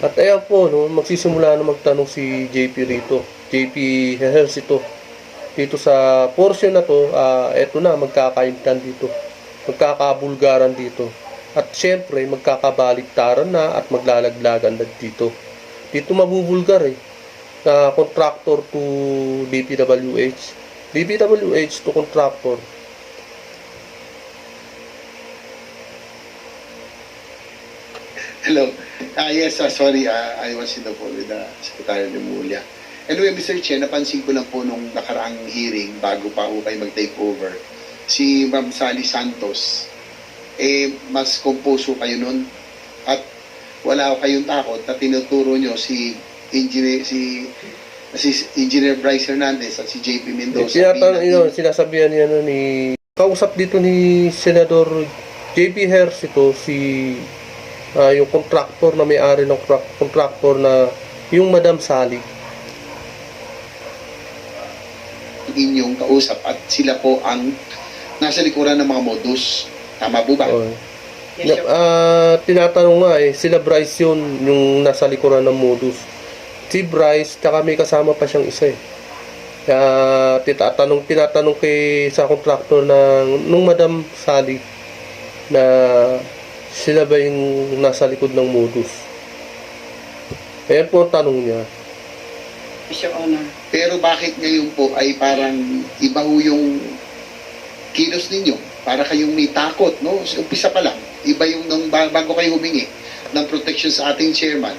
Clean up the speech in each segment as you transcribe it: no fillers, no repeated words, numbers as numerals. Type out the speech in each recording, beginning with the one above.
At ayan po, no, magsisimula na magtanong si JP rito. JP Ejercito. Dito sa portion na to, eto na, magkakaintan dito. Magkakabulgaran dito. At syempre, magkakabaliktaran na at maglalaglagan na dito. Dito mabubulgar eh. Contractor to DPWH. DPWH to contractor. Hello. Yes, sorry, I was in the phone with the Secretary Remulla. Anyway, Mr. Chair, napansin ko lang po nung nakaraang hearing bago pa ako kayo mag-take over, si Ma'am Sally Santos, mas komposo kayo nun at wala kayong takot na tinuturo nyo si Engineer Bryce Hernandez at si JP Mendoza. Sinasabihan niya ni kausap dito ni Senador JP Ejercito yung contractor na may-ari ng contractor na yung Madam Sally. Inyong kausap at sila po ang nasa likuran ng mga modus. Tama po ba? Yes, tinatanong nga sila Bryce yun, yung nasa likuran ng modus. Si Bryce, tsaka may kasama pa siyang isa Kaya tinatanong sa contractor nung Madam Sally na sila ba yung nasa likod ng modus. Ayan po ang tanong niya. Your Honor. Pero bakit ngayon po ay parang iba ho yung kilos ninyo? Para kayong may takot, no? Umpisa pa lang. Iba yung bago kayo humingi ng protection sa ating chairman.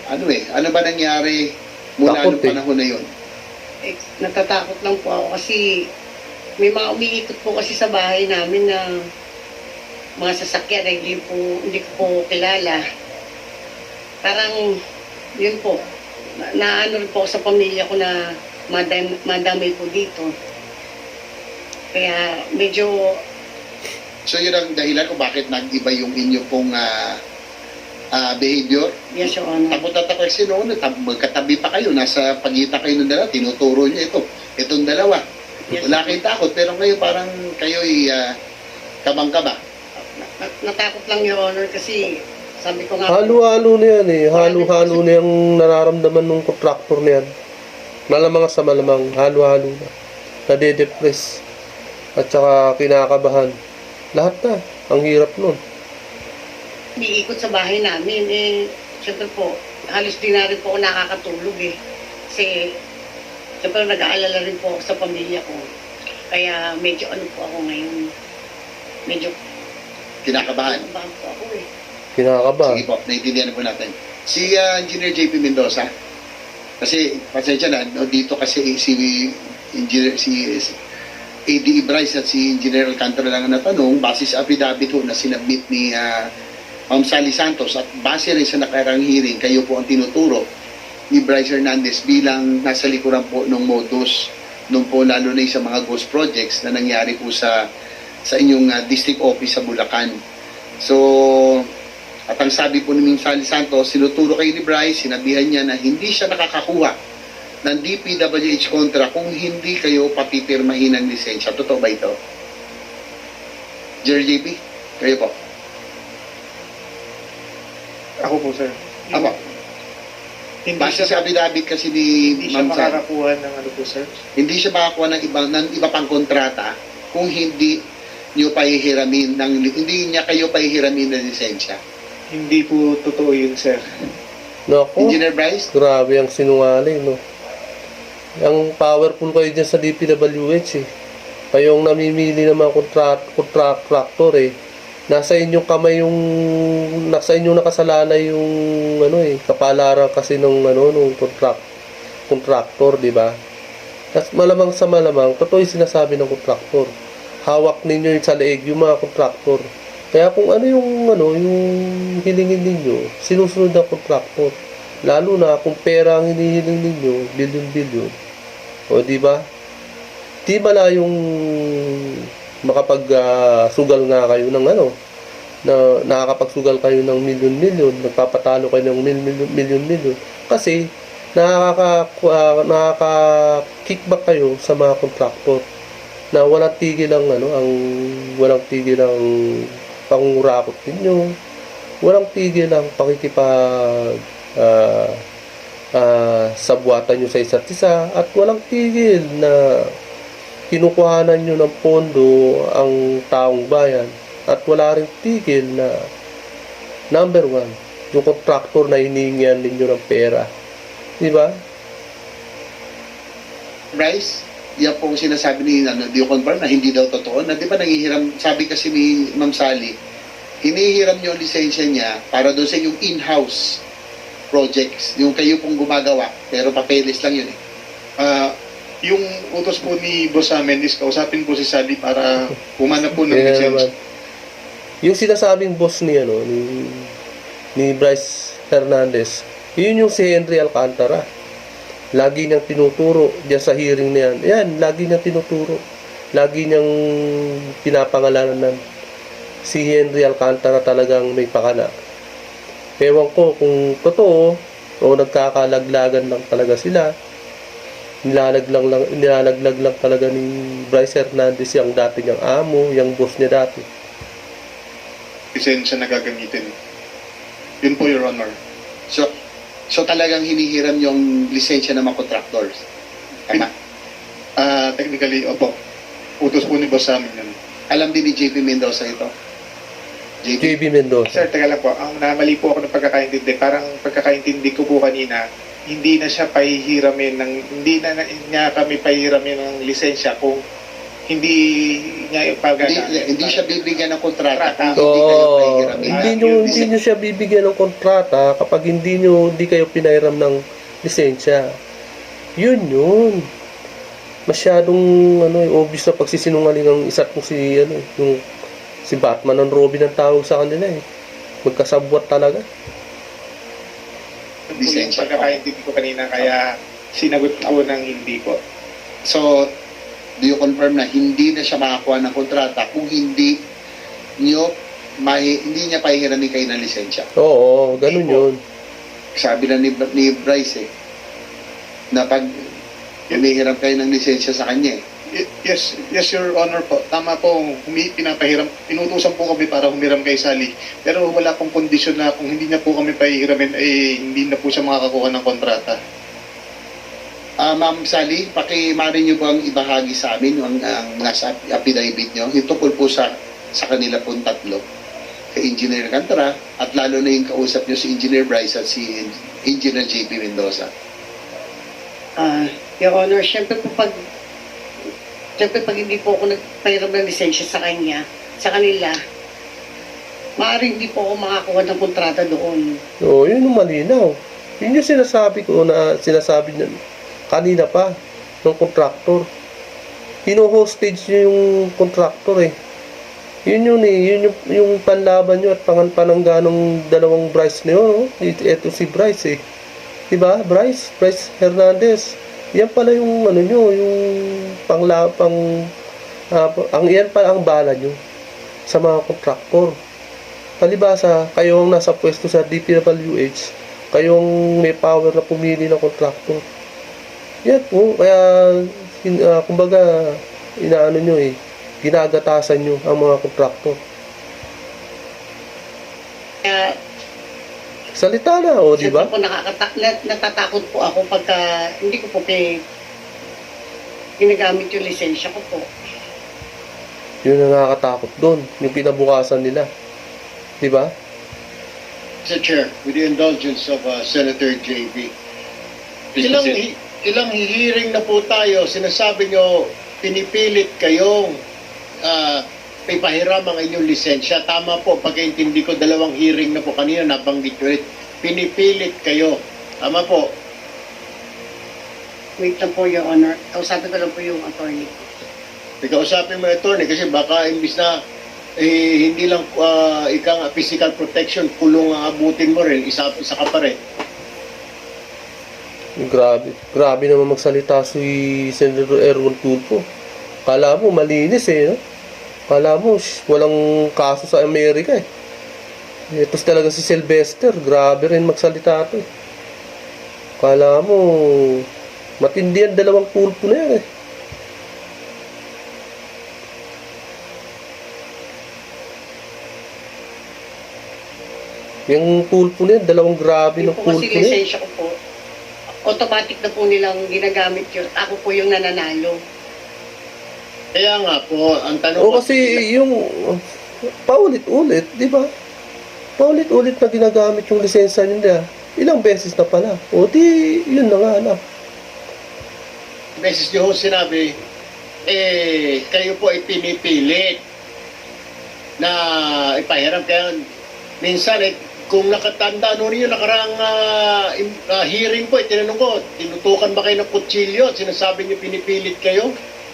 Ano ba nangyari mula nung panahon na yun? Natatakot lang po ako kasi may mga umiikot po kasi sa bahay namin na mga sasakyan na hindi ko po kilala. Parang yun po, naano rin po sa pamilya ko na madamay po dito. Kaya medyo... So yun ang dahilan kung bakit nag-iba yung inyo pong behavior? Yes, Your Honor. Takot at takot kasi noon, magkatabi pa kayo, nasa pagitan kayo ng dalawa, tinuturo nyo itong dalawa. Yes, wala kayong takot, pero ngayon parang kayo'y kabang-kaba. Natakot lang, Your Honor, kasi sabi ko nga... Halo-halo na yan Halo-halo na yung nararamdaman ng contractor na yan. Malamang sa malamang, halo-halo na. Nade-depress. At saka kinakabahan. Lahat na. Ang hirap nun. Iikot sa bahay namin, syempre po, halos di na rin po ako nakakatulog Kasi, syempre nag-aalala rin po ako sa pamilya ko. Kaya medyo po ako ngayon. Medyo Kinakabahan. kinakabahan po ako Kinakabahan. Sige po, naiintindihan po natin. Si Engineer JP Mendoza, kasi pasensya na, dito kasi si ADE Bryce at si Engineer Alcantara lang ang natanong, base sa affidavit na sinabit ni Ma'am Sally Santos at base rin sa nakarang hearing, kayo po ang tinuturo ni Bryce Hernandez bilang nasa likuran po ng modus nung po lalo na sa mga ghost projects na nangyari po sa inyong district office sa Bulacan. So, at ang sabi po ni Ma'am Sally Santos, sinuturo kayo ni Bryce, sinabihan niya na hindi siya nakakakuha ng DPWH kontra kung hindi kayo papipirmahin ng lisensya. Totoo ba ito? Jerry JP, kayo po. Ako po, sir. Apo. Hindi Base siya, sa affidavit kasi ni hindi siya Ma'am Sally, makakakuha ng ano po, sir. hindi siya makakuha ng iba pang kontrata kung hindi niyo pahihiramin hindi niya kayo pahihiramin ng lisensya. Hindi po totoo yun, sir. Naku, Engineer Bryce? grabe ang sinungaling, no? Ang powerful kayo dyan sa DPWH, Kayong namimili ng mga contractor, Nasa inyong kamay nasa inyong nakasalalay yung, kapalaran kasi nung contractor, di ba? At malamang sa malamang, totoo yung sinasabi ng contractor. Hawak ninyo yung sa leeg yung mga contractor. Kaya kung yung hilingin ninyo, sinusunod ng contractor. Lalo na kung pera ang hinihiling ninyo, bilyon-bilyon. O di ba? Di ba na yung makapag-sugal nga kayo ng na nakakapagsugal kayo ng milyon-milyon, nagpapatalo kayo ng milyon-milyon kasi nakaka-kickback kayo sa mga contractor na walang tigil ang walang tigil ang pangurakot ninyo walang tigil ang pakikipag sabwatan nyo sa isa't isa at walang tigil na kinukuhanan nyo ng pondo ang taong bayan at wala rin tigil na number one, yung contractor na hiningian ninyo ng pera. Di ba? Bryce, yan po ang sinasabi ni do you confirm na hindi daw totoo? Na di ba nangihiram, sabi kasi ni Ma'am Sally, hinihiram niyo ang lisensya niya para doon sa yung in-house projects, yung kayo pong gumagawa, pero papeles lang yun eh. Yung utos po ni boss amin is kausapin po si Sally para humanap po ng Kaya lisensya. naman, yung sinasabing boss ni ni Bryce Hernandez, yun yung si Henry Alcantara. Lagi niyang tinuturo diyan sa hearing na yan. Yan, lagi niyang tinuturo. Lagi niyang pinapangalanan si Henry Alcantara talagang may pakana. Ewan ko kung totoo o nagkakalaglagan lang talaga sila. Nilalaglag lang talaga ni Bryce Hernandez yung dati niyang amo, yung boss niya dati. Lisensya na gagamitin. Yun po, Your Honor. So talagang hinihiram yung lisensya ng mga contractors. Tama? Technically, opo. Utos po ni boss amin yun. Alam din ni JP Mendoza ito. JP? JB Mendoza. Sir, teka lang po. Ang namali po ako ng pagkakaintindi. Parang pagkakaintindi ko po kanina, hindi na siya pahihiramin hindi na niya kami pahihiramin ng lisensya kung hindi niya Hindi siya bibigyan ng kontrata kung Oo, hindi kayo pahihiramin. hindi nyo siya bibigyan ng kontrata kapag hindi kayo pinahiram ng lisensya. Yun. Masyadong obvious na pagsisinungaling ang isa't mo si Batman ng Robin ang tawag sa kanila eh. Magkasabwat talaga. Lisensya. Pagkakaintindi ko kanina, kaya sinagot ko ng hindi po. So, do you confirm na hindi na siya makakuha ng kontrata kung hindi niya pahihiramin kayo ng lisensya? Oo, ganun yun. Sabi na ni Bryce na pag humihiram kayo ng lisensya sa kanya Yes, Your Honor po. Tama po, inutusan po kami para humiram kay Sally. Pero wala pong kondisyon na kung hindi na po kami pahihiramin, hindi na po siya makakakuha ng kontrata. Ma'am Sally, pakimari niyo bang ibahagi sa amin ang nasa affidavit niyo? Yung tungkol po sa kanila pong tatlo, kay Engineer Alcantara, at lalo na yung kausap niyo si Engineer Bryce at si Engineer JP Mendoza. Your Honor, syempre pag hindi po ako nagpahiram ng lisensya sa kanila, maaaring hindi po ako makakuha ng kontrata doon. Oo, yun yung malinaw. Yun yung sinasabi niya kanina pa ng contractor. Hino-hostage niyo yung contractor eh. Yun yung panlaban nyo at panangganong dalawang Bryce na yun. Ito si Bryce eh. Diba? Bryce Hernandez. Yan pala yung yung yan pala ang bala nyo sa mga kontraktor. Palibasa, kayo ang nasa pwesto sa DPWH, kayo ang may power na pumili ng kontraktor. Yan po, kaya kumbaga ginagatasan nyo ang mga kontraktor. Kaya Salita na, di ba? siyempre po natatakot po ako pagka hindi ko po ginagamit yung lisensya ko po. Yun ang nakakatakot doon, yung kinabukasan nila. Di ba? Mr. Chair, with the indulgence of Senator JB, ilang hearing na po tayo, sinasabi nyo, pinipilit kayong ipahiram ang inyong lisensya. Tama po, pagkaintindi ko, 2 hearing na po kanina, nabanggit nyo ulit. Pinipilit kayo. Tama po. Wait lang po, Your Honor. Kausapin ko lang po yung attorney. Ikausapin mo yung attorney kasi baka imbis na hindi lang ikang physical protection, kulong ang abutin mo rin, isa ka pa rin. Grabe naman magsalita si Senator Erwin Tulfo. Kala mo malinis eh, no? Kala mo walang kaso sa Amerika eh. Ito talaga si Sylvester, grabe rin magsalita to eh. Kala mo matindi ang 2 Tulfo na yan eh. Yung pulpo na yan, dalawang grabe Yung ng po pulpo kasi na yan. lisensya ko po, automatic na po nilang ginagamit yun. Ako po yung nananalo. Kaya nga po, ang tanong O ko, kasi yung paulit-ulit, di ba? Paulit-ulit na ginagamit yung lisensya nila. Ilang beses na pala. O di, yun na nga na. beses niyo ho sinabi, kayo po ay pinipilit na ipahiram. Kaya minsan, kung nakatanda ninyo nakaraang hearing po, tinanong ko, tinutukan ba kayo ng kutsilyo? Sinasabi niyo pinipilit kayo?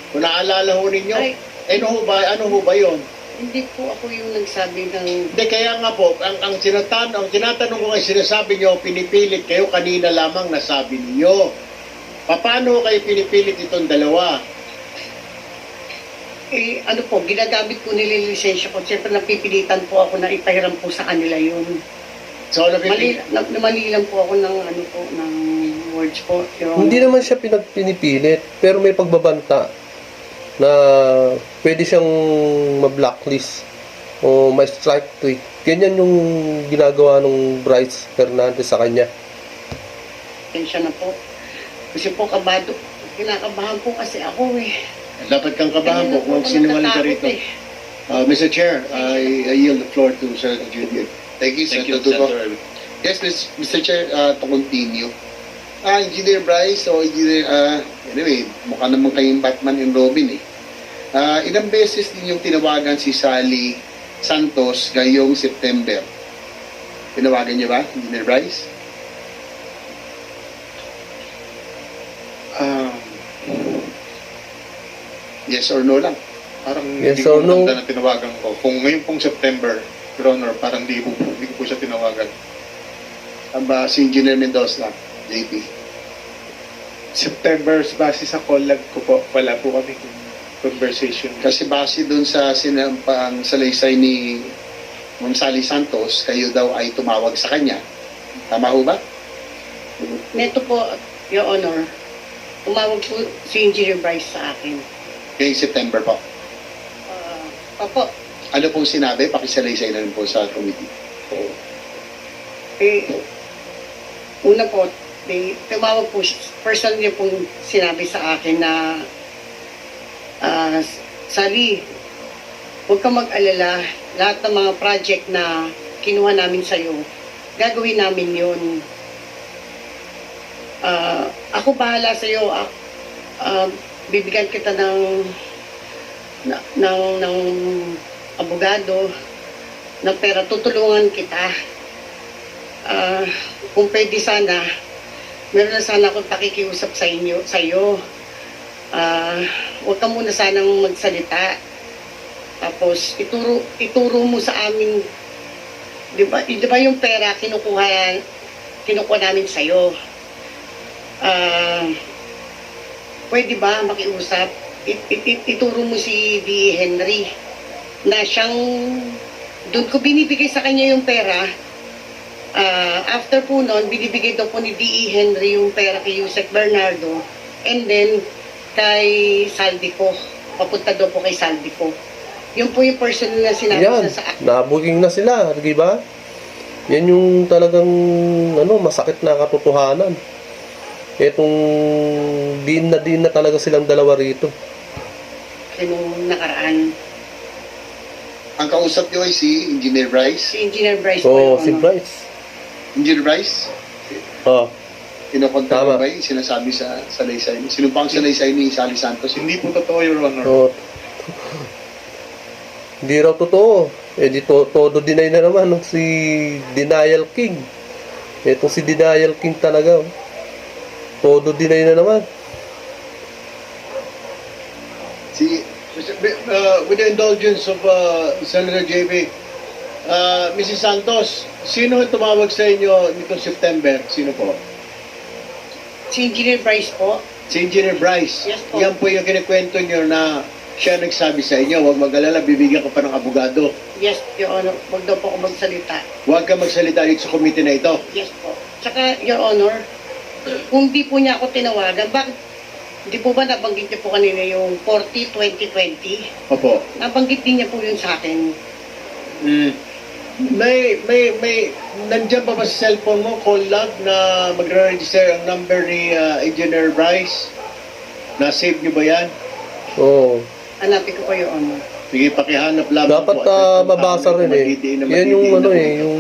Kung naalala ho ninyo, Ay. ano ho ba yun? Hindi po ako yung nagsabi ng... Hindi, kaya nga po, ang tinatanong ko ay sinasabi niyo, pinipilit kayo, kanina lamang nasabi niyo. Paano kayo pinipilit itong dalawa? ano po, ginagamit ko nila yung lisensya ko. Siyempre napipilitan po ako na ipahiram po sa kanila yun. So, Mali lang po ako ng ng words po. Hindi naman siya pinipilit, pero may pagbabanta na pwede siyang ma-blacklist o ma-strike tweet. Ganyan yung ginagawa ng Bryce Hernandez sa kanya. Lisensya na po. Kasi po kinakabahan po kasi ako eh. dapat kang kabahan po kung sinungaling ka rito. Mr. Chair, I yield the floor to Senator Junior. Thank you, Thank you, Senator Dugo. Senator. Yes, Mr. Chair, to continue. Engineer Bryce, so anyway, mukha naman kayong Batman and Robin eh. Ilang beses din yung tinawagan si Sally Santos ngayong September. Tinawagan niyo ba, Engineer Bryce? Yes or no lang? Parang Yes hindi ko or no? matanda na tinawagan ko. Kung ngayon pong September, Your Honor, parang hindi ko po siya tinawagan. Aba, si Engineer Mendoza, JP. September, base sa call log ko po, wala po kami conversation. Kasi base dun sa sinampang salaysay ni Ma'am Sally Santos, kayo daw ay tumawag sa kanya. Tama ho ba? Neto po, Your Honor, tumawag po si Engineer Bryce sa akin. Ngayong September po. Opo, Ano pong sinabi? Pakisalaysay na rin po sa committee. una po, tumawag po, personal niya pong sinabi sa akin na Sally, huwag kang mag-alala, lahat ng mga project na kinuha namin sa'yo, gagawin namin yun. Ako bahala sa'yo, bibigyan kita ng abogado ng pera, tutulungan kita. Kung pwede sana, meron na sana akong pakikiusap sa iyo. Huwag ka muna sanang magsalita. Tapos ituro mo sa amin, di ba yung pera kinukuha namin sa iyo. Pwede ba makiusap? Ituro mo si D. Henry na siyang doon ko binibigay sa kanya yung pera. After po noon, binibigay daw po ni D. Henry yung pera kay Yusek Bernardo, and then kay Saldico, papunta daw po kay Saldico. Yun po yung personal na sinabi Yan, sa akin. nabuging na sila, di ba? Yan yung talagang masakit na katotohanan. Etong din na talaga silang dalawa rito. Nung nakaraan. Ang kausap niyo ay si Engineer Bryce. Si Engineer Bryce So, po, si ano. Bryce. Engineer Bryce, Oh, kinokontak Tama. mo ba yung sinasabi sa salaysay ni? Sino pa ang salaysay ni Sally Santos? Hindi po totoo, Your Honor. so, hindi raw totoo. Todo deny na naman ng si Denial King. Etong si Denial King talaga. Todo deny na naman. With the indulgence of Senator JB, Mrs. Santos, sino ang tumawag sa inyo nitong September? Sino po? Si Engineer Bryce po. Si Engineer Bryce. Yes po. Yan po yung kinikwento nyo na siya nagsabi sa inyo, huwag mag-alala, bibigyan ka pa ng abogado. Yes, Your Honor. Huwag daw po ako magsalita. Huwag ka magsalita dito sa committee na ito. Yes po. Tsaka, Your Honor, kung di po niya ako tinawagan, bakit di po ba nabanggit niya po kanina yung 40-2020? Opo. Nabanggit din niya po yun sa akin. May Nandiyan ba sa cellphone mo, call log, na magre-register ang number ni Engineer Bryce? Na-save niyo ba yan? Oo. Hanapin ko po, Your Honor. Sige, pakihanap lang. Dapat mabasa rin eh. Yan yung ano eh, yung...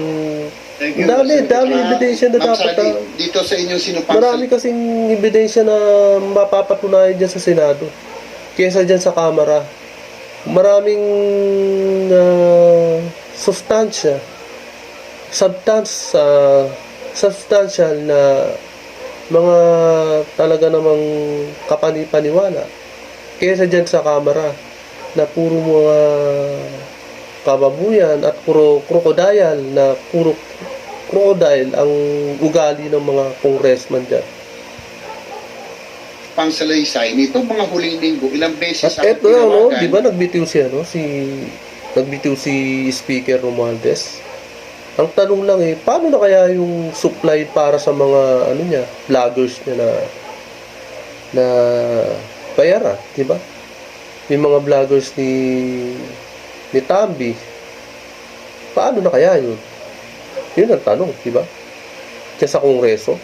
Thank you. Dami ebidensya na Ma'am dapat. Sally, dito sa inyong sinupang Marami kasing ebidensya na mapapatunayan dyan sa Senado kesa dyan sa Kamara. Maraming substantial na mga talaga namang kapanipaniwala kesa dyan sa Kamara na puro mga kababuyan at puro crocodile ang ugali ng mga congressman dyan. pangsalaysay nito mga huling linggo, ilang beses At eto na, no, di ba nagbitiw si Speaker Romualdez? Ang tanong lang eh, paano na kaya yung supply para sa mga vloggers niya na bayaran, di ba? Yung mga vloggers ni Tambi, paano na kaya yun? Yun ang tanong, di ba? Kaya sa Kongreso.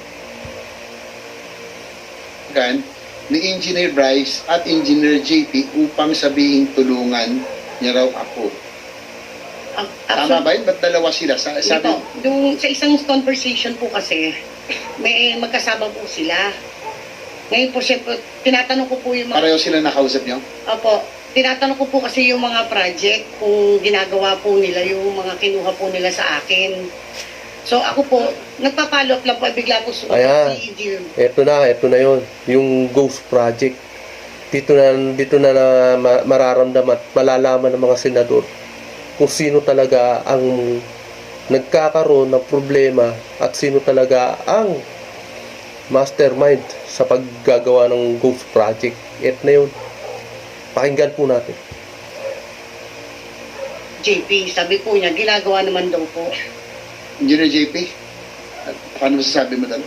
Ni Engineer Bryce at Engineer JP upang sabihin tulungan niya raw ako. Tama ba yun? Ba't dalawa sila? Sabi, Sa isang conversation po kasi, may magkasama po sila. Ngayon po, siyempre, tinatanong ko po yung mga... pareho sila nakausap niyo? Opo, tinatanong ko po kasi yung mga project, kung ginagawa po nila, yung mga kinuha po nila sa akin. So ako po, nagpa-follow up lang po, bigla po sumunod Ayan. si Edir. Ito na yun. Yung Ghost Project. Dito na mararamdaman at malalaman ng mga senador kung sino talaga ang nagkakaroon ng problema at sino talaga ang mastermind sa paggagawa ng Ghost Project. Ito na yun. Pakinggan po natin. JP, sabi po niya, ginagawa naman daw po. Engineer JP? Paano masasabi mo doon?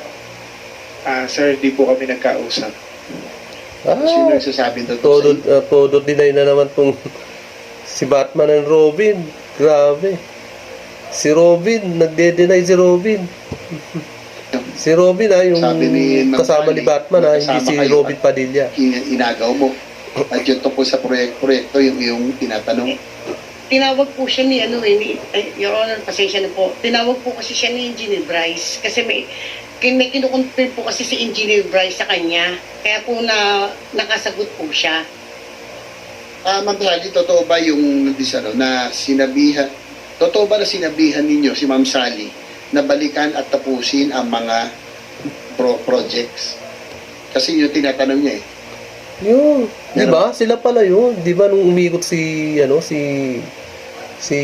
Sir, di po kami nagkausap. Sino Ah, nagsasabi doon? todo deny na naman tong si Batman and Robin. Grabe. Si Robin, nagde-deny si Robin. Si Robin yung Sabi ni Ma'am kasama Sally, ni Batman hindi magkasama si kayo Robin Padilla. Inagaw mo. At yun tungkol sa proyekto yung tinatanong. Tinawag po siya ni, Your Honor, pasensya na po. Tinawag po kasi siya ni Engineer Bryce. Kasi may kinukonfirm po kasi si Engineer Bryce sa kanya. Kaya po nakasagot po siya. Ma'am Sally, totoo ba yung totoo ba na sinabihan ninyo si Ma'am Sally na balikan at tapusin ang mga projects? Kasi yung tinatanong niya eh. Yun, 'di ba? Sila pala 'yun. 'Di ba nung umikot si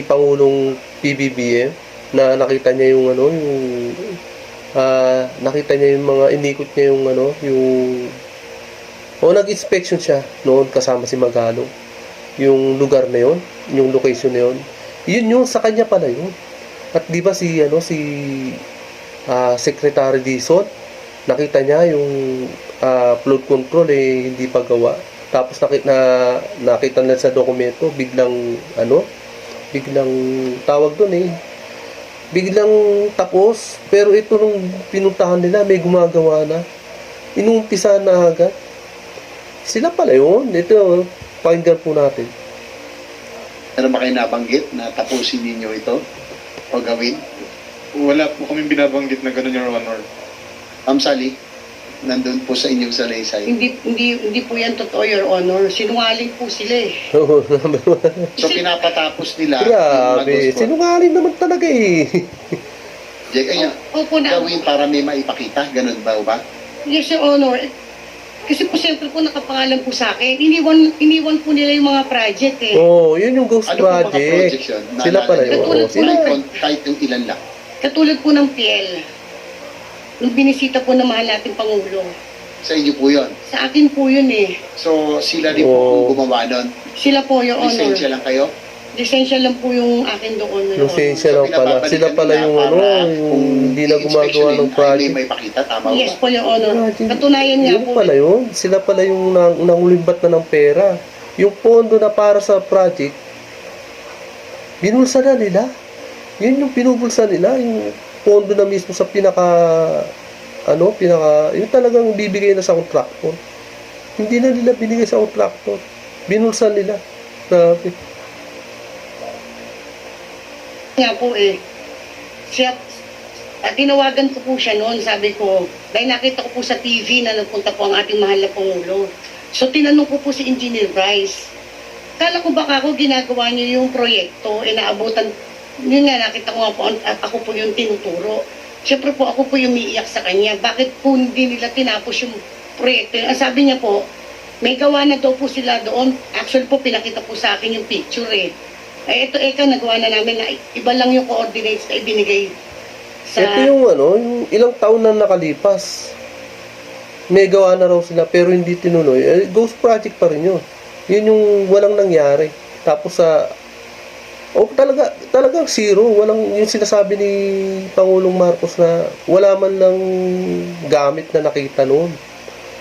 Pangulong PBBM na nakita niya yung nakita niya yung mga inikot niya yung nag-inspection siya noon kasama si Magalong. Yung lugar na 'yon, yung location na 'yon. Yun yung sa kanya pala 'yun. At 'di ba si Secretary Dizon, nakita niya yung flood control hindi pa gawa. Tapos nakita na sa dokumento, biglang tawag doon biglang tapos. Pero ito nung pinuntahan nila, may gumagawa na. Inumpisa na agad. Sila pala yun. Ito, pakinggan po natin. Meron ba kayo nabanggit na tapusin ninyo ito o gawin? Wala po kami binabanggit na gano'n, Your Honor. Ma'am Sally, nandun po sa inyong salaysay. Hindi po yan totoo, Your Honor. Sinungaling po sila eh. So pinapatapos nila Grabe, sinungaling naman talaga Opo na. gawin para may maipakita, ganun ba o ba? Yes, Your Honor. Kasi po siyempre po nakapangalan po sa akin. Iniwan po nila yung mga project eh. Yun yung Ghost Ano po mga Project. projects yun? Sila pala yun. Katulad po Sila. Kahit yung ilan lang. Katulad po ng PL. Nung binisita po ng mahal nating Pangulo. Sa inyo po yun. Sa akin po yun eh. So sila rin po ang gumawa nun. Sila po, Your Honor. Lisensya lang kayo? Lisensya lang po yung akin doon, Your Yung Honor. sensya lang pala. Sila pala yung yung hindi na gumagawa ng project. May pakita, tama Yes ba? po, Your Honor. Project. Katunayan nga Yun po. pala yun. Sila pala yung nangulimbat na ng pera. Yung pondo na para sa project, binulsa na nila. Yun yung pinubulsa nila. Yung pondo na mismo sa yung talagang bibigay na sa kontraktor. Hindi na nila binigay sa kontraktor. Binulsan nila. Grabe. Nga po siya, tinawagan ko po siya noon, sabi ko, dahil nakita ko po sa TV na nagpunta po ang ating mahal na Pangulo. So tinanong ko po si Engineer Bryce, kala ko baka ako ginagawa niyo yung proyekto, naabutan, yun nga, nakita ko nga po, ako po yung tinuturo. Siyempre po, ako po yung umiiyak sa kanya. Bakit po hindi nila tinapos yung proyekto? Ang sabi niya po, may gawa na daw po sila doon. Actually po, pinakita po sa akin yung picture ito nagawa na namin na iba lang yung coordinates na ibinigay sa... Ito yung ilang taon na nakalipas. May gawa na raw sila pero hindi tinuloy. Ghost project pa rin yun. Yun yung walang nangyari. Tapos talagang zero. Walang yung sinasabi ni Pangulong Marcos na wala man lang gamit na nakita noon.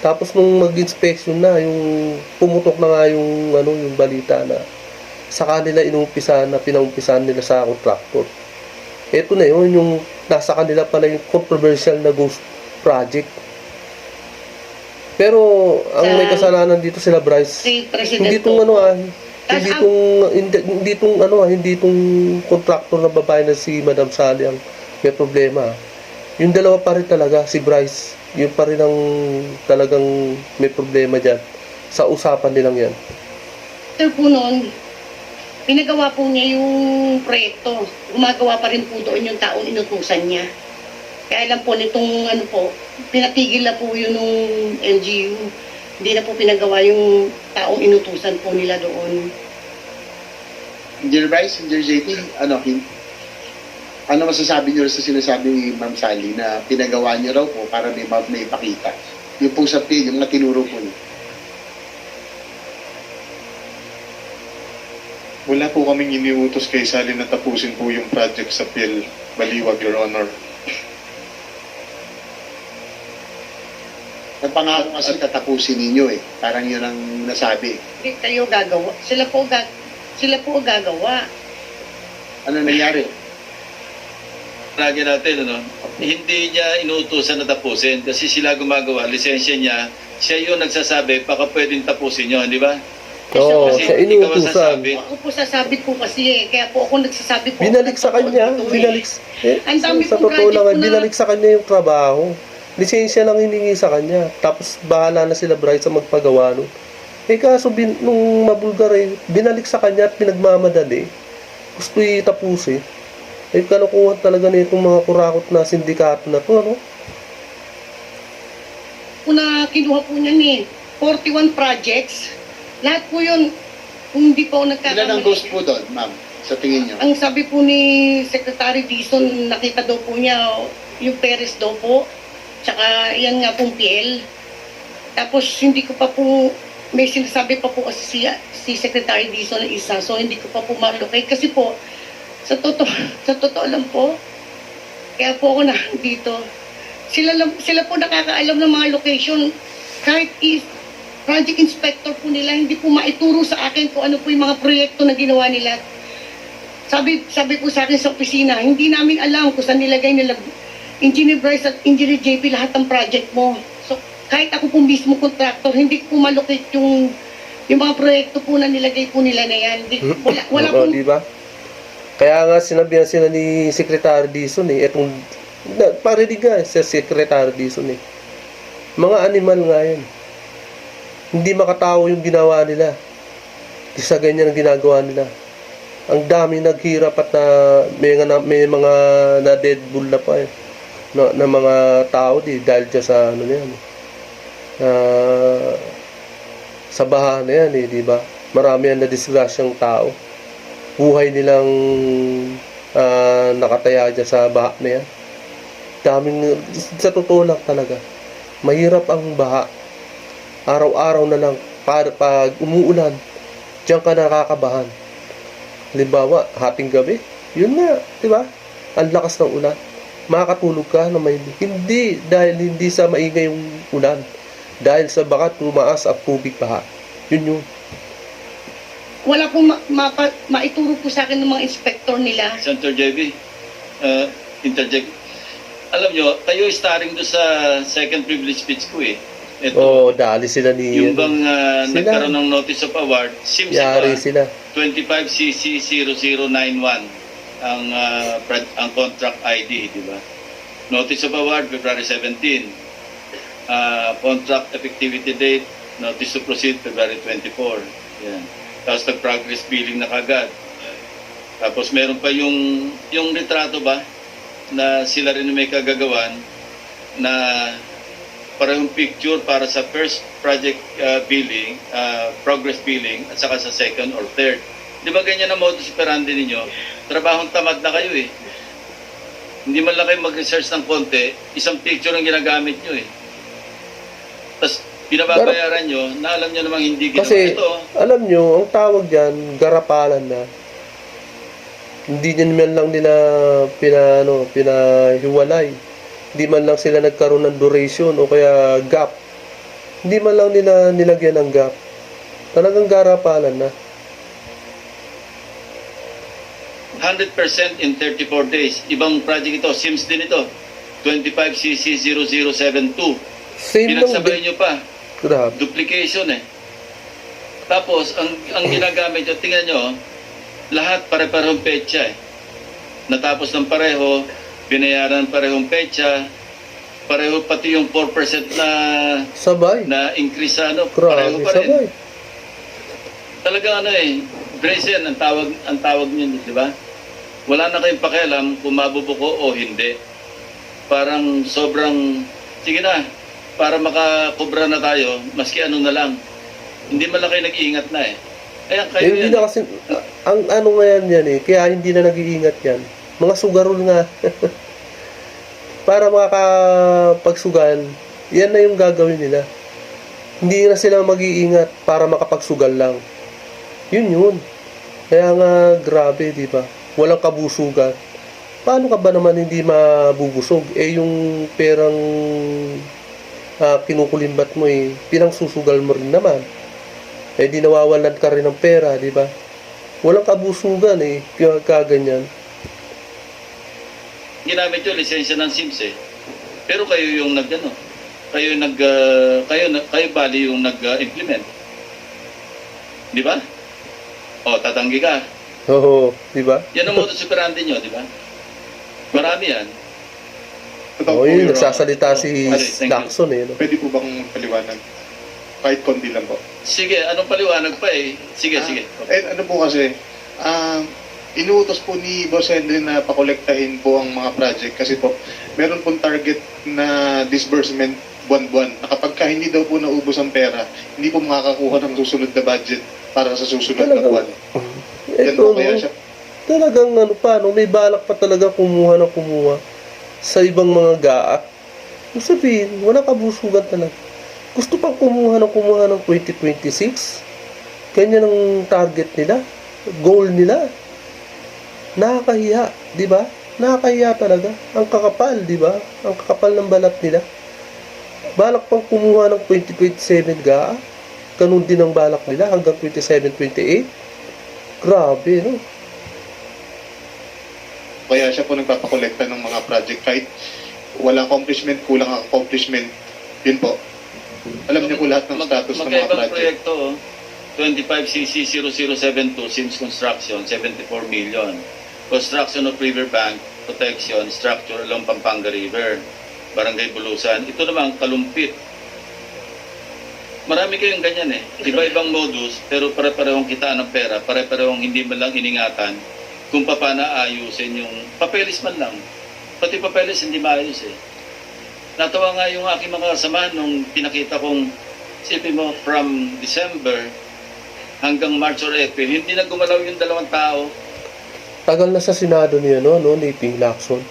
Tapos nung mag-inspection na, yung pumutok na nga yung balita na sa kanila pinumpisahan nila sa contractor. Ito na yun, yung nasa kanila pala yung controversial na ghost project. Pero ang may kasalanan dito sila Bryce. Si Presidente Hindi tong contractor na babae na si Madam Sally ang may problema. Yung dalawa pa rin talaga, si Bryce. Yun pa rin ang talagang may problema dyan. Sa usapan nilang yan. After po noon, pinagawa po niya yung proyekto. Gumagawa pa rin po doon yung taong inutusan niya. Kaya lang po nitong pinatigil na po yun nung LGU. Hindi na po pinagawa yung taong inutusan po nila doon. Engineer Bryce, Engineer JP, ano masasabi niyo sa sinasabi ni Ma'am Sally na pinagawa niyo raw po para may ipakita? Yung pong sa PIL, yung mga tinuro po niyo. Wala po kaming iniutos kay Sally na tapusin po yung project sa PIL, Baliwag, Your Honor. Nagpangako kasi tatapusin ninyo Parang yun ang nasabi. Hindi kayo gagawa. Sila po gagawa. Ano nangyari? Lagi natin, hindi niya inuutusan na tapusin kasi sila gumagawa, lisensya niya, siya yung nagsasabi, baka pwedeng tapusin nyo, di ba? Oo, Kasi siya hindi ka inuutusan. masasabi. Ako po sasabit po kasi Kaya po ako nagsasabi po. Binalik sa kanya. Ang dami Sa pong totoo project lang, po na- binalik sa kanya yung trabaho. Lisensya lang hiningi sa kanya. Tapos bahala na sila Bryce sa magpagawa nun. Kaso nung mabulgar binalik sa kanya at pinagmamadali. Gusto itapusin. Kalukuhan talaga na itong mga kurakot na sindikato na to, na kinuha po niyan 41 projects. Lahat po yun, kung hindi pa ako nagkakamali. Ilan ang ghost po doon, ma'am, sa tingin niyo? Ang sabi po ni Secretary Dizon, nakita daw po niya yung Perez daw po. Tsaka yan nga pong PL. Tapos hindi ko pa po, may sinasabi pa po kasi si Secretary Dizon na isa. So hindi ko pa po ma-locate. Kasi po, sa totoo lang po, kaya po ako nandito. Sila po nakakaalam ng mga location. Kahit project inspector po nila, hindi po maituro sa akin kung ano po yung mga proyekto na ginawa nila. Sabi po sa akin sa opisina, hindi namin alam kung saan nilagay nila Engineer Bryce at Engineer JP lahat ng project mo. So kahit ako po mismo contractor, hindi ko malocate yung mga proyekto po na nilagay po nila na yan. Wala po. Diba? Kaya nga sinabihan sila ni Secretary Dizon parinig nga sa Secretary Dizon Mga animal nga yan. Hindi makatao yung ginawa nila. Isa ganyan ang ginagawa nila. Ang dami naghirap at may mga na dead bull na pa na mga tao dahil dyan sa sa baha na yan di ba? Marami yan na disgrasyang tao. Buhay nilang nakataya dyan sa baha na yan. Sa totoo lang talaga. Mahirap ang baha. Araw-araw na lang. Pag umuulan, diyan ka nakakabahan. Halimbawa, hating gabi, yun nga, di ba? Ang lakas ng ulan. Makakatulog ka na may hindi dahil hindi sa maingay yung ulan. Dahil sa baka tumaas ang tubig baha. Yun. Wala pong maituro po sa akin ng mga inspector nila. Senator JB, interject. alam nyo, kayo starring doon sa second privilege speech ko eh. Ito, Oo, dali sila ni... yung bang sila. nagkaroon ng notice of award, SIMS ito, Yari sila. 25CC0091 ang contract ID, di ba? Notice of award, February 17. Contract effectivity date, notice to proceed, February 24. Yan. Tapos nag-progress billing na kagad. Tapos meron pa yung retrato ba, na sila rin may kagagawan, na parehong picture para sa first project billing, progress billing, at saka sa second or third. Di ba ganyan ang modus operandi ninyo? Trabahong tamad na kayo eh. Hindi man lang kayo mag-research ng konti, isang picture ang ginagamit nyo eh. Tapos pinababayaran nyo, na alam nyo namang hindi ginawa Kasi, ito. alam nyo, ang tawag dyan, garapalan na. Hindi man lang nila pinahiwalay. Hindi man lang sila nagkaroon ng duration o kaya gap. Hindi man lang nila nilagyan ng gap. Talagang garapalan na. 100% in 34 days. Ibang project ito, SIMS din ito. 25CC0072. Same lang Pinagsabay din. nyo pa. Grabe. Duplication eh. Tapos, ang ginagamit nyo, tingnan nyo, lahat pare-parehong petsa eh. Natapos ng pareho, binayaran parehong petsa, pareho pati yung 4% Sabay. na increase sa ano, pareho Grabe, pa rin. sabay. Talagang ano eh, brace yan, ang tawag niyo, di ba? Wala na kayong pakialam kung mabubuko o hindi. Parang sobrang, sige na, para makakubra na tayo, maski ano na lang. Hindi man lang kayo nag-iingat na eh. Kaya kayo Hindi yan. na kasi, ang ano nga yan eh, kaya hindi na nag-iingat yan. Mga sugarol nga. Para makakapagsugal, yan na yung gagawin nila. Hindi na sila mag-iingat para makapagsugal lang. Yun. Kaya nga, grabe, di ba? Walang kabusugan. Paano ka ba naman hindi mabubusog? Eh, yung perang kinukulimbat mo eh, pinangsusugal mo rin naman. Eh, di nawawalan ka rin ng pera, di ba? Walang kabusugan eh, kaya kaganyan. Ginamit yung lisensya ng SIMS eh. Pero kayo yung nag-ano, kayo bali yung nag-implement. Di ba? O, tatanggi ka. Oo, di ba? Yan ang modus operandi nyo, di ba? Marami yan. Totoo Oo, po, yun, Your Honor. nagsasalita si Okay, thank you. Lacson eh. No? Pwede po bang paliwanag? Kahit konti lang po. Sige, anong paliwanag pa eh? Sige. Ano po kasi, inuutos po ni Boss Henry na pakolektahin po ang mga project kasi po meron pong target na disbursement buwan-buwan na kapag ka hindi daw po naubos ang pera, hindi po makakakuha ng susunod na budget para sa susunod na buwan. Yan Ito, po kaya no, siya. talagang ano pa, no, may balak pa talaga kumuha sa ibang mga gaak. Ibig sabihin, wala kabusugan talaga. Gusto pang kumuha ng 2026. Ganyan ang target nila. Goal nila. Nakakahiya, di ba? Nakakahiya talaga. Ang kakapal, di ba? Ang kakapal ng balat nila. Balak pang kumuha ng 2027 gaak. Ganun din ang balak nila hanggang 27-28. Grabe, no? Kaya siya po nagpapakolekta ng mga project kahit walang accomplishment, kulang ang accomplishment. Yun po. Alam niyo po lahat ng status ng mga Magkaibang project. proyekto, 25CC0072, SIMS Construction, 74 million. Construction of riverbank, protection, structure along Pampanga River, Barangay Bulusan. Ito naman, Kalumpit. Marami kayong ganyan eh. Iba-ibang modus, pero pare-parehong kita ng pera, pare-parehong hindi man lang iningatan kung paano ayusin yung papeles man lang. Pati papeles hindi maayos eh. Natawa nga yung aking mga kasama nung pinakita kong sipin mo from December hanggang March or April, hindi na gumalaw yung dalawang tao. Tagal na sa Senado niya, no, ni Ping Lacson.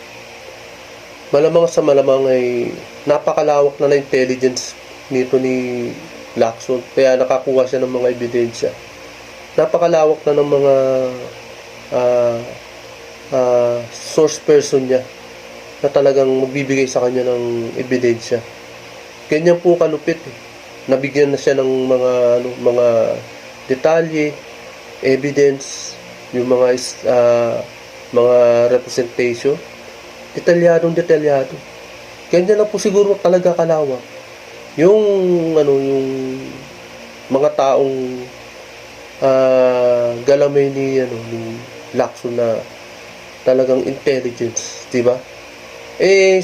Malamang sa malamang ay napakalawak na intelligence nito ni Lacson. Kaya nakakuha siya ng mga ebidensya. Napakalawak na ng mga source person niya na talagang magbibigay sa kanya ng ebidensya. Ganyan po kalupit eh. Nabigyan na siya ng mga detalye, evidence, yung mga representation. Detalyado. Ganyan lang po siguro talaga kalawak. Yung yung mga taong galamay ni Lacson na talagang intelligence, 'di ba?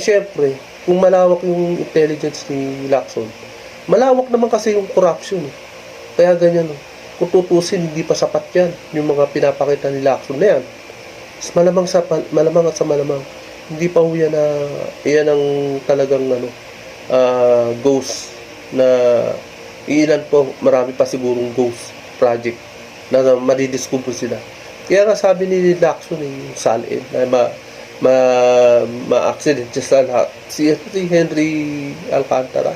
Syempre, kung malawak yung intelligence ni Lacson, malawak naman kasi yung corruption. Kaya ganyan. Kung tutusin, hindi pa sapat yan. Yung mga pinapakita ni Lacson na yan. Malamang at sa malamang. Hindi pa ho yan ang talagang ghost na ilan po, marami pa sigurong ghost project na madidiscover sila. Kaya nga sabi ni Lacson yung salin na ma-accident sa lahat. Si Henry Alcantara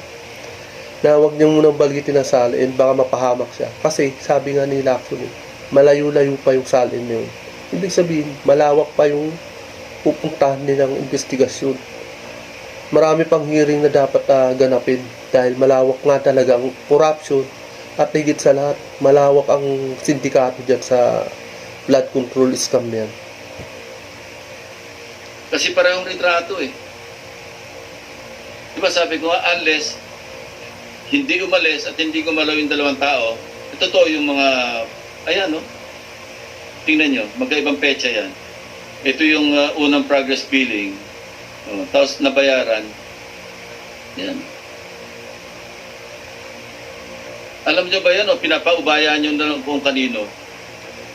na huwag niyo munang balgitin ang salin, baka mapahamak siya. Kasi sabi nga ni Lacson, malayo-layo pa yung salin na yun. Ibig sabihin, malawak pa yung pupuntahan nilang investigasyon. Marami pang hearing na dapat ganapin dahil malawak nga talaga ang corruption at higit sa lahat, malawak ang sindikato dyan sa blood control scam na yan. Kasi parehong litrato eh. Diba sabi ko nga, unless hindi umalis at hindi gumalaw yung dalawang tao, totoo yung mga, ayan no, tingnan nyo, magkaibang petsa yan. Ito yung unang progress billing, tapos nabayaran, yan. Alam nyo ba yan, pinapaubayan nyo na lang kung kanino.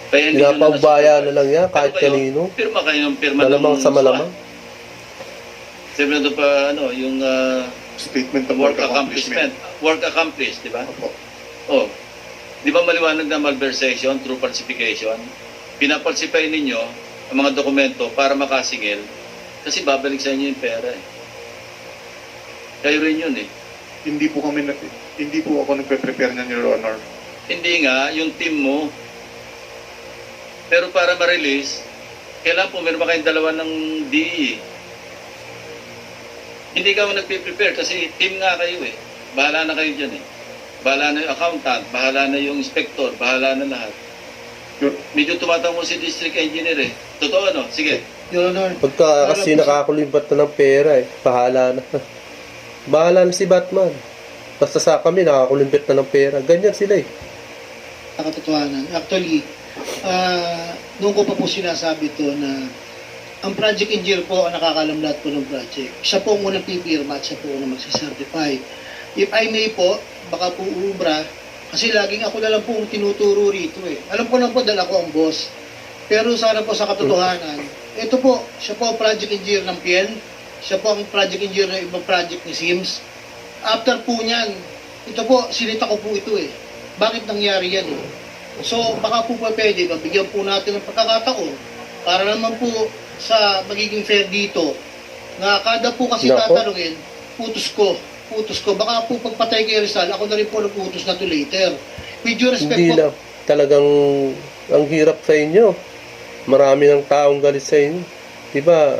Kaya hindi nyo Pinapaubaya na lang yan, kahit kayo, kanino. Pirma kayo ng pirma Malamang sa malamang. Sabi na pa, yung Statement of work accomplishment. Work accomplished, di ba? Opo. Oh, di ba maliwanag na malversation through falsification? Pinapalsify ninyo ang mga dokumento para makasingil kasi babalik sa inyo yung pera eh. Kayo rin yun eh. Hindi po ako nagpe-prepare niyan, Your Honor. Hindi nga, yung team mo. Pero para ma-release, kailangan pumirma kayong dalawa ng DE. Hindi ka mo nagpe-prepare kasi team nga kayo eh. Bahala na kayo dyan eh. Bahala na yung accountant, bahala na yung inspector, bahala na lahat. Medyo tumatango si district engineer eh. Totoo no? Sige. Your Honor, Pagka kasi nakakulimbat na ng pera bahala na. Bahala na si Batman. Basta sa kami nakakulimbat na ng pera. Ganyan sila eh. Katotohanan. Actually, noon ko pa po sinasabi to na ang project engineer po ang nakakalam lahat po ng project. Siya po ang unang pipirma at siya po ang magsacertify. If I may po, baka po ubra, kasi laging ako na lang po ang tinuturo rito eh. Alam ko lang po dahil ako ang boss. Pero sana po sa katotohanan, ito po, siya po ang project engineer ng PIEN, siya po ang project engineer ng ibang project ni SIMS. After po niyan, ito po, sinita ko po ito eh. Bakit nangyari yan eh? So, baka po pwede, mabigyan po natin ng pagkakataon para naman po sa magiging fair dito na kada po kasi Nako. tatanungin, putos ko. Baka po pagpatay kay Rizal, ako na rin po nag-utos na to later. With due respect Hindi po, na. Talagang ang hirap sa inyo. Marami ng taong galit sa inyo. Diba?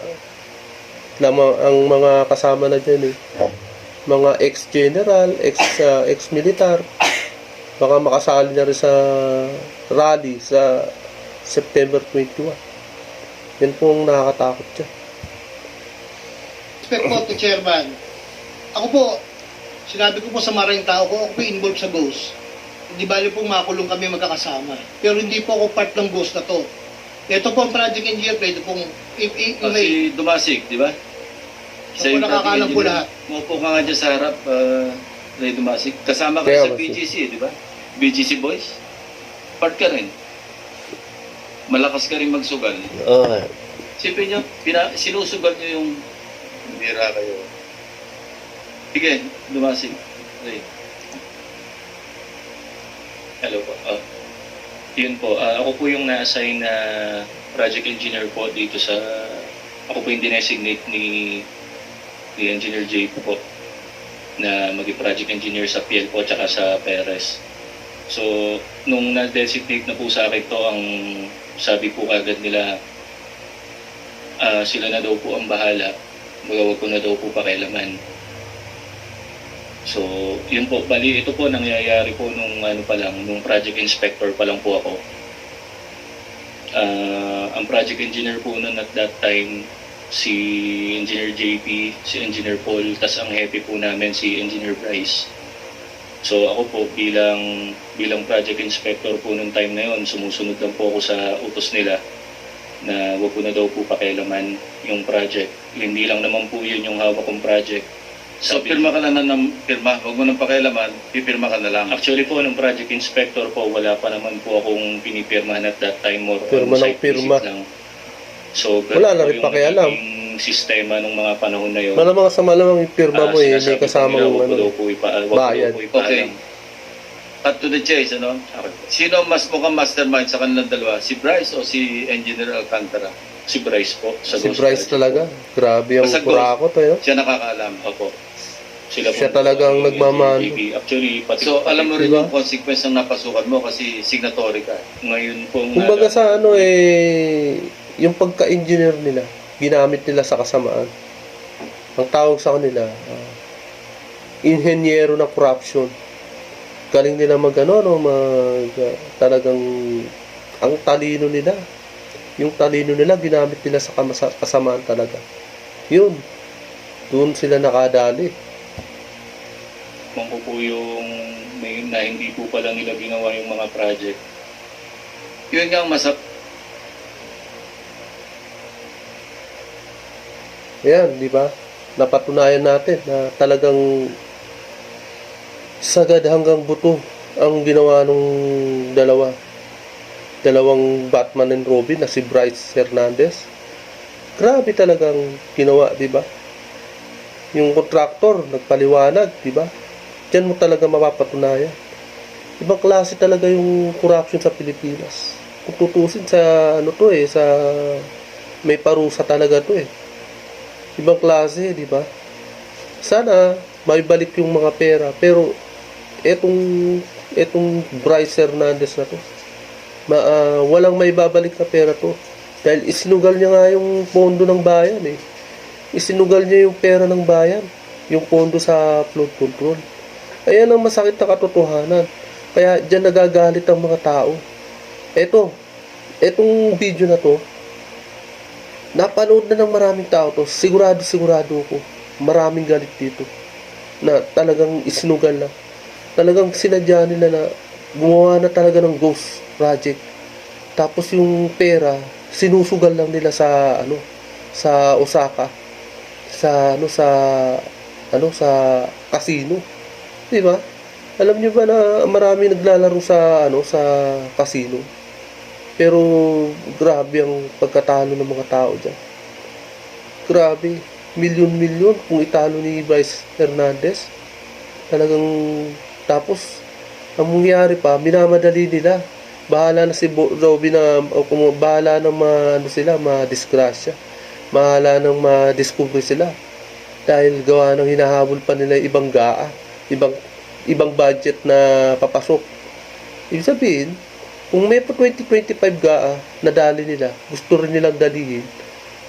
Ang mga kasama na dyan eh. Mga ex-general, ex-militar. Baka makasali na rin sa rally sa September 21. Yan po ang nakakatakot dyan. respect po to Chairman. Ako po, sinabi ko po sa maraming tao ko, ako po involved sa GHOST. Hindi bali po makulong kami magkakasama. Pero hindi po ako part ng GHOST na to. Ito po ang project engineer, pwede pong Si Dumasig, di ba? Ako nakakaalam po lahat. Maupo ka nga dyan sa harap, Ray Dumasig. Kasama ka Kaya sa ba siya? BGC, di ba? BGC Boys. Part ka rin. Malakas ka rin magsugal. Sipin nyo, sinusugal nyo yung bira kayo. Sige, Dumasig. Ray. Hello po. Yun po, ako po yung na-assign na project engineer po dito sa... Ako po yung dinesignate ni Engineer J po na maging project engineer sa PL po tsaka sa PRS. So, nung na-designate na po sa akin to, ang sabi po agad nila, sila na daw po ang bahala. Huwag ko na daw po pakialaman. So, yun po. Bali, ito po nangyayari po nung nung project inspector pa lang po ako. Ang project engineer po noon at that time, si Engineer JP, si Engineer Paul, tas ang hepe po namin si Engineer Bryce. So ako po bilang project inspector po nung time na yon, sumusunod lang po ako sa utos nila na wag ko na daw po pakialaman yung project. Hindi lang naman po yun yung hawak kong project. So, pirma ka na ng pirma. Huwag mo nang pakialaman, pipirma ka na lang. Actually po, nung project inspector po, wala pa naman po akong pinipirmahan at that time, more Pirma ng on-site pirma. visit lang. So, Wala na po rin yung pakialam. naging sistema nung mga panahon na yun. Malamang sa malamang yung pirma mo may Sinasabi kasamang nila, wag ko daw ano. po wag ko daw bayad. po ipaalam. Okay. Cut to the chase, ano? Sino mas mukhang mastermind sa kanilang dalawa? Si Bryce o si Engineer Alcantara? Si Bryce po. Sa Si Ghost Bryce Project. talaga. Grabe ang Basta kurakot eh. Siya nakakaalam. Opo. Sila po Siya talagang yung nagmamano. JP. Actually, pati So, alam mo rin Diba? yung consequence ng napasukan mo kasi signatory ka. ngayon po Kumbaga sa ano yung pagka-engineer nila, ginamit nila sa kasamaan. Ang tawag sa kanila, inhenyero ng corruption. Galing nila talagang ang talino nila. Yung talino nila ginamit nila sa kasamaan talaga. Yun. Doon sila nakadali. kung po yung na hindi po pala nila ginawa yung mga project. Yun nga ang Ayan, di ba? Napatunayan natin na talagang sagad hanggang buto ang ginawa nung dalawang Batman and Robin na si Bryce Hernandez. Grabe talagang ginawa, di ba? Yung contractor nagpaliwanag, di ba? Diyan mo talaga mapapatunayan. Ibang klase talaga yung corruption sa Pilipinas. Kung tutusin sa sa may parusa talaga to eh. Ibang klase, di ba? Sana maibalik yung mga pera, pero etong Bryce Hernandez na to, walang maibabalik na pera to. Dahil isinugal niya nga yung pondo ng bayan eh. Isinugal niya yung pera ng bayan, yung pondo sa flood control. Ayan ang masakit na katotohanan. Kaya diyan nagagalit ang mga tao. Etong video na to, napanood na ng maraming tao to. Sigurado ko. Maraming galit dito. Na talagang isinugal na. Talagang sinadya nila na gumawa na talaga ng ghost project. Tapos yung pera, sinusugal lang nila sa sa Osaka. Sa casino. Di ba? Alam niyo ba na marami naglalaro sa sa casino? Pero grabe ang pagkatalo ng mga tao diyan. Grabe, milyon-milyon kung italo ni Bryce Hernandez. Talagang tapos ang mangyari pa, minamadali nila. Bahala na si Robby na bahala na ma-disgrasya. Bahala nang ma-discover sila. Dahil gawa ng hinahabol pa nila ibang GAA, ibang budget na papasok. Ibig sabihin, kung may 2025 GAA na dali nila, gusto rin nilang dalihin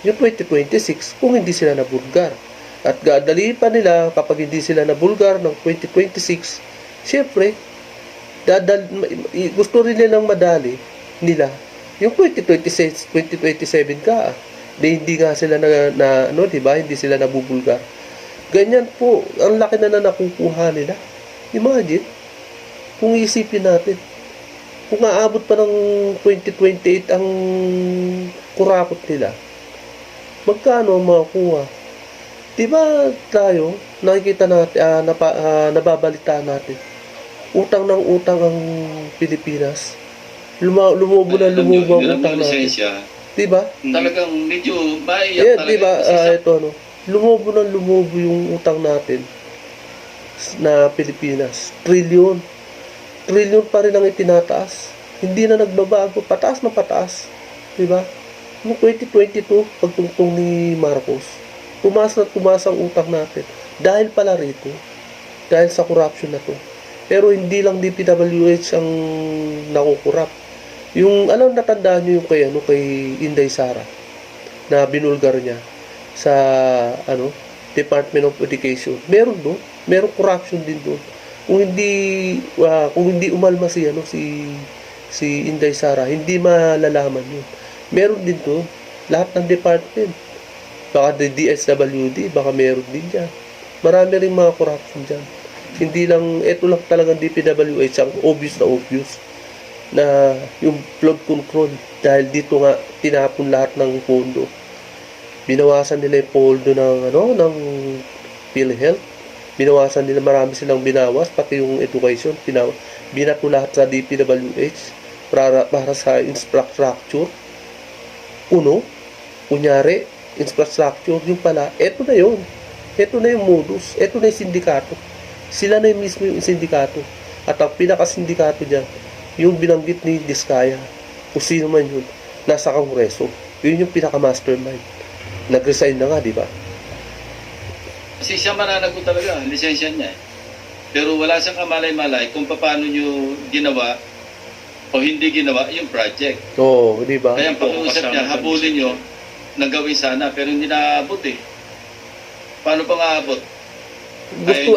yung 2026 kung hindi sila nabulgar. At dadalihin pa nila kapag hindi sila nabulgar ng 2026, syempre, gusto rin nilang madali nila yung 2027 GAA. Hindi nga sila diba? Hindi sila nabubulgar. Ganyan po, ang laki na nakukuha nila. Imagine, kung isipin natin, kung aabot pa ng 2028 ang kurakot nila, magkano ang makukuha? Diba tayo, nakikita natin, nababalitaan natin, utang ng utang ang Pilipinas. Lumubo na lumubo ang utang natin. Diba? Talagang medyo maiyak Yeah, talaga. diba, Kasi lumobo yung utang natin na Pilipinas. Trilyon pa rin ang itinataas. Hindi na nagbabago, pataas na pataas. Diba? Noong 2022, pagtungtong ni Marcos, tumaas ang utang natin. Dahil pala rito, dahil sa corruption na to. Pero hindi lang DPWH ang nakukurap. Yung, natandaan nyo yung kay Inday Sara, na binulgar niya sa, Department of Education. Meron doon. Merong corruption din doon. Kung hindi umalma si Inday Sara, hindi malalaman yun. Meron din doon. Lahat ng department. Baka DSWD, baka meron din dyan. Marami rin mga corruption dyan. Hindi lang, eto lang talagang DPWH ang obvious na yung flood control. Dahil dito nga, tinapon lahat ng pondo. Binawasan nila yung pondo ng PhilHealth. Binawasan nila, marami silang binawas, pati yung education, binato lahat sa DPWH para sa infrastructure. Kunyari, infrastructure, yung pala, eto na yun. Eto na yung modus, eto na yung sindikato. Sila na yung mismo yung sindikato. At ang pinaka-sindikato dyan, yung binanggit ni Diskaya, kung sino man yun, nasa Kongreso. Yun yung pinaka-mastermind. Nag-resign na nga, di ba? Kasi siya mananagot talaga, ang lisensya niya eh. Pero wala siyang kamalay-malay kung paano nyo ginawa o hindi ginawa yung project. Oo, di ba? Kaya ang pag-uusap niya, habulin nyo na gawin sana, pero hindi naabot eh. Paano pa nga-abot? Gusto,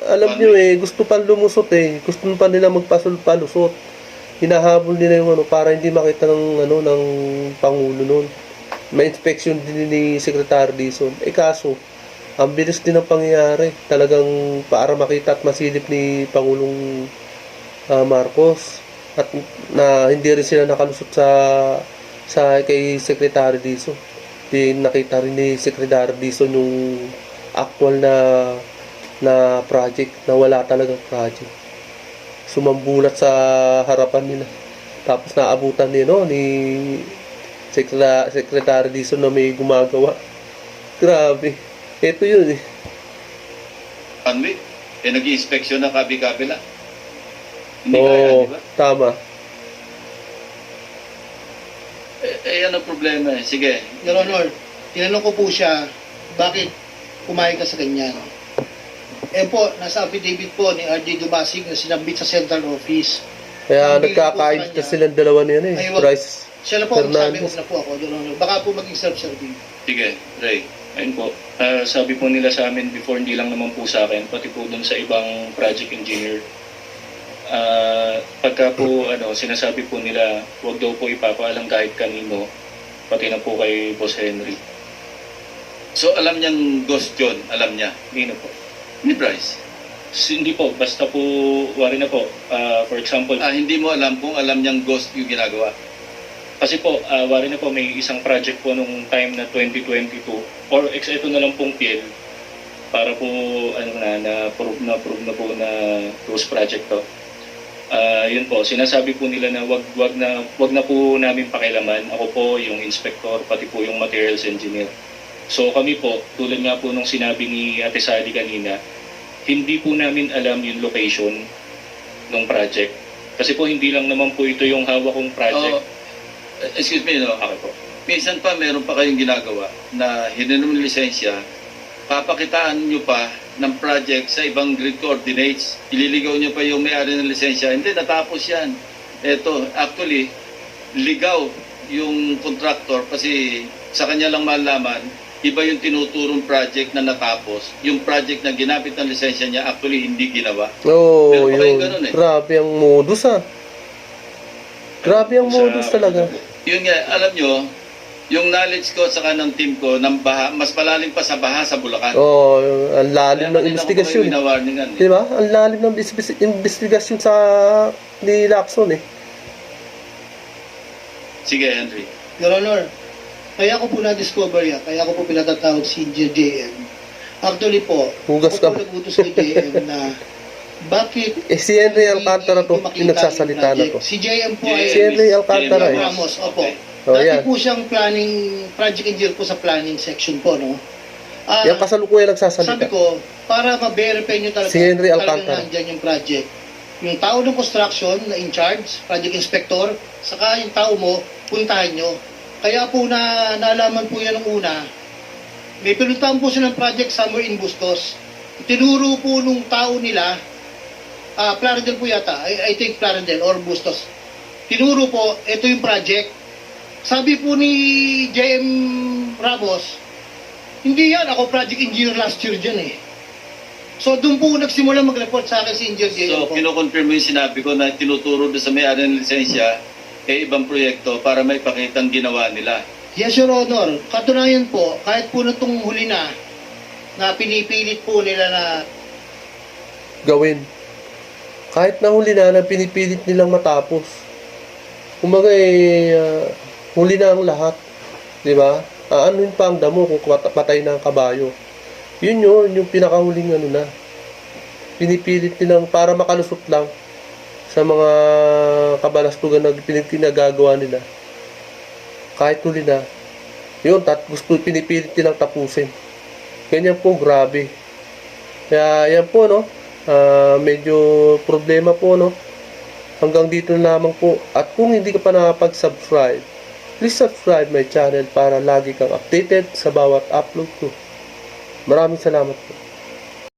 alam nyo gusto pa lumusot Gusto pa nila magpalusot. Hinahabol nila yung para hindi makita ng Pangulo noon. May inspection din ni Secretary Dizon. Kaso, ang bilis din ng pangyayari. Talagang para makita at masilip ni Pangulong Marcos. At na hindi rin sila nakalusot sa kay Secretary Dizon. Nakita rin ni Secretary Dizon yung actual na project na wala talagang project. Sumambulat sa harapan nila. Tapos naabutan ni Secretary Dizon na may gumagawa. Grabe. Ito yun Panwit, nag-i-inspection na kabi-kabila. Hindi kaya, di ba? Tama. Yan ang problema eh. Sige. Your Honor, tinanong ko po siya, bakit pumayag ka sa ganyan? Nasa affidavit po ni RD Dumasig na sinabit sa central office. Kaya Ang nagkakaayos bilang po na sa silang dalawa niyan Ay, wag. Bryce Siya na po ang sabi, Fernandez. huwag na po ako, Your Honor. Baka po maging self-serving. Sige, Ray. Ayun po, sabi po nila sa amin before, hindi lang naman po sa akin, pati po dun sa ibang project engineer. Pagka po sinasabi po nila, huwag daw po ipapaalam kahit kanino, pati na po kay Boss Henry. So alam niyang ghost yun, alam niya. Hindi na po. Ni Bryce. Hindi po, basta po, wari na po, for example, Hindi mo alam kung alam niyang ghost yung ginagawa. kasi po, wari na po, may isang project po nung time na 2022, or ito na lang pong PL, para po, na-prove na po na ghost project to. Yun po, sinasabi po nila na wag na po namin pakialaman. Ako po yung inspector, pati po yung materials engineer. So kami po, tulad nga po nung sinabi ni Ate Sally kanina, hindi po namin alam yung location ng project. Kasi po hindi lang naman po ito yung hawak kong project. Excuse me, no? Okay po. Minsan pa meron pa kayong ginagawa na hininom ng lisensya, papakitaan nyo pa ng project sa ibang grid coordinates. Ililigaw nyo pa yung may-ari ng lisensya. Hindi, natapos yan. Ito, actually, ligaw yung contractor kasi sa kanya lang malaman, iba yung tinuturong project na natapos. Yung project na ginamit ng lisensya niya, actually hindi ginawa. Meron pa kayong ganun eh. Grabe ang modus Grabe ang modus talaga. Yun nga, alam nyo, yung knowledge ko sa ng team ko ng baha, mas malalim pa sa baha sa Bulacan. Ang lalim ng investigasyon. Di ba? Ang lalim ng investigasyon sa ni Lacson Sige, Henry. Your Honor, kaya ko po na-discover yan, kaya ko po pinatatawag si Engineer JM. Actually po, Hugas ako ka. po nag-utos kay JM na bakit Si Henry Alcantara to, hindi yung nagsasalita na to. Si JM po Si Henry Alcantara Ramos, opo. Oh, Dati yan. po siyang project engineer po sa planning section po, no? Yung kasalukuyan Sabi nagsasalita. ko, para ma-verify nyo talaga Si Henry talagang Alcantara. nandyan yung project. Yung tao ng construction na in charge, project inspector, saka yung tao mo, puntahan nyo. Kaya po naalaman po yan nung una, may pinuntahan po silang project somewhere in Bustos. Tinuro po nung tao nila, Plaridel po yata, I think Plaridel or Bustos. Tinuro po, ito yung project. Sabi po ni JM Ramos, hindi yan, ako project engineer last year dyan So doon po nagsimula mag-report sa akin si Engineer JM So, po. kinukonfirm mo yung sinabi ko na tinuturo doon sa may-ari ng lisensya ibang proyekto para may pakitang ginawa nila. Yes, Your Honor. Katunayan po, kahit po na itong huli na pinipilit po nila na gawin. Kahit nahuli na pinipilit nilang matapos. Kumbaga huli na ang lahat. Di ba? Anuin pa ang damo kung patay na ang kabayo. Yun yung pinakahuling na. Pinipilit nilang para makalusot lang sa mga kabalastugan na pinagagawa nila. Kahit huli na. Yun, gusto pinipilit nilang tapusin. Ganyan po, grabe. Kaya yan po, no? Medyo problema po, no? Hanggang dito na lamang po. At kung hindi ka pa nakapag-subscribe, please subscribe my channel para lagi kang updated sa bawat upload ko. Maraming salamat po.